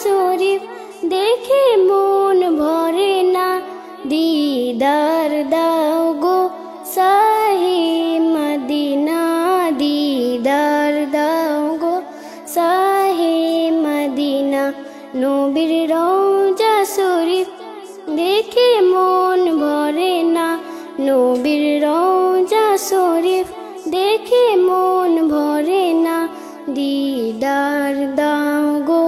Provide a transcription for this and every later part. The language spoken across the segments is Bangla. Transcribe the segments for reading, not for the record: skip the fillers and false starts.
শরীফ দেখে মন ভরে না, দিদার দাও গো শাহে মদিনা, দিদার দাও গো শাহে মদিনা। নবীর রওজা শরীফ দেখে মন ভরে না, নবীর রওজা শরীফ দেখে মন ভরে না, দিদার দাও গো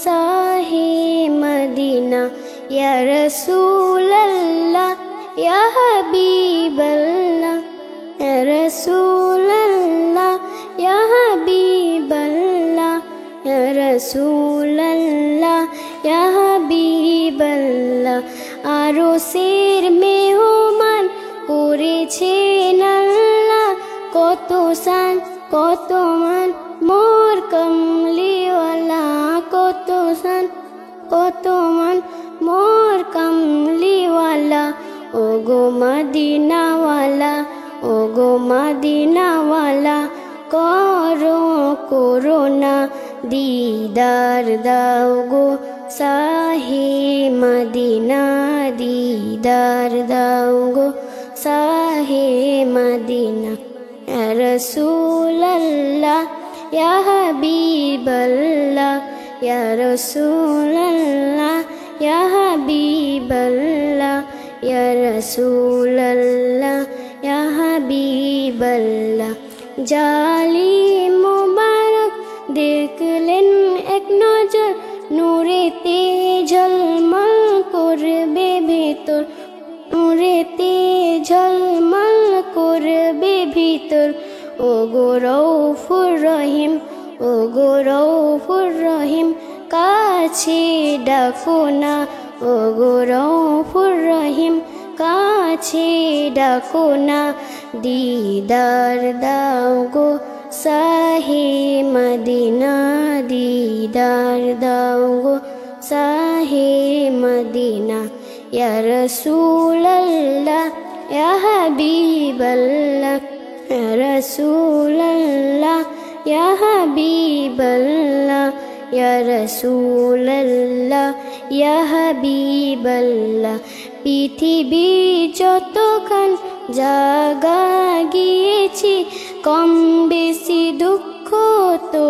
শাহে মদিনা। ইয়া রাসূলাল্লাহ ইয়া হাবিবাল্লাহ, ইয়া রাসূলাল্লাহ ইয়া হাবিবাল্লাহ, ইয়া রাসূলাল্লাহ ইয়া হাবিবাল্লাহ। আরশের মেহমান করেছেন আল্লাহ, কত শান কত মান মোর কমলিওয়ালা, কত শান কত মান মোর কমলিওয়ালা। ও গো মদিনাওয়ালা, ও গো মদিনাওয়ালা, করো করোনা দিদার দাও গো শাহে মদিনা, দিদার দাও গো শাহে মদিনা। ইয়া রাসূলাল্লাহ ইয়া হাবিবাল্লাহ, ইয়া রাসূলাল্লাহ ইয়া হাবিবাল্লাহ, ইয়া রাসূলাল্লাহ ইয়া হাবিবাল্লাহ। জালি মুবারক দেখলেন এক নজর, নূরেতে ঝলমল করবে ভিতর, নূরেতে ঝলমল করবে ভিতর। ও গো রউফুর রহিম, ও গো রউফুর রহিম, কাছে ডাকো না, ও গো রউফুর রহিম, কাছে ডাকো না, দিদার দাও গো শাহে মদিনা, দিদার দাও গো শাহে মদিনা। ইয়া রাসূলাল্লাহ ইয়া হাবিবাল্লাহ, ইয়া রাসূলাল্লাহ ইয়া হাবিবাল্লাহ, ইয়া রাসূলাল্লাহ ইয়া হাবিবাল্লাহ। পৃথিবী যতক্ষণ জাগা গিয়েছি, কম বেশি দুঃখ তো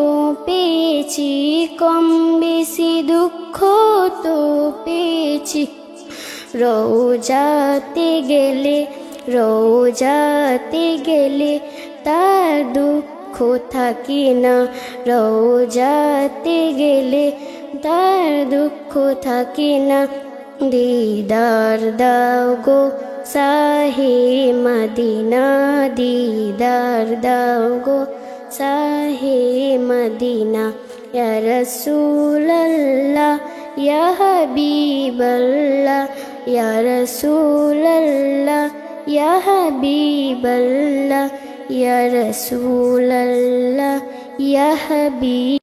পেয়েছি, কম বেশি দুঃখ তো পেয়েছি। রওজাতে গেলে, রওজাতে গেলে তার দুঃখ থাকে না, রওজাতে গেলে তার দুঃখ থাকে না, দিদার দাও গো শাহে মদিনা, দিদার দাও গো শাহে মদিনা। ইয়া রাসূলাল্লাহ ইয়া হাবিবাল্লাহ, ইয়া রাসূলাল্লাহ ইয়া হাবিবাল্লাহ, ইয়া রাসূলাল্লাহ ইয়া হাবিব।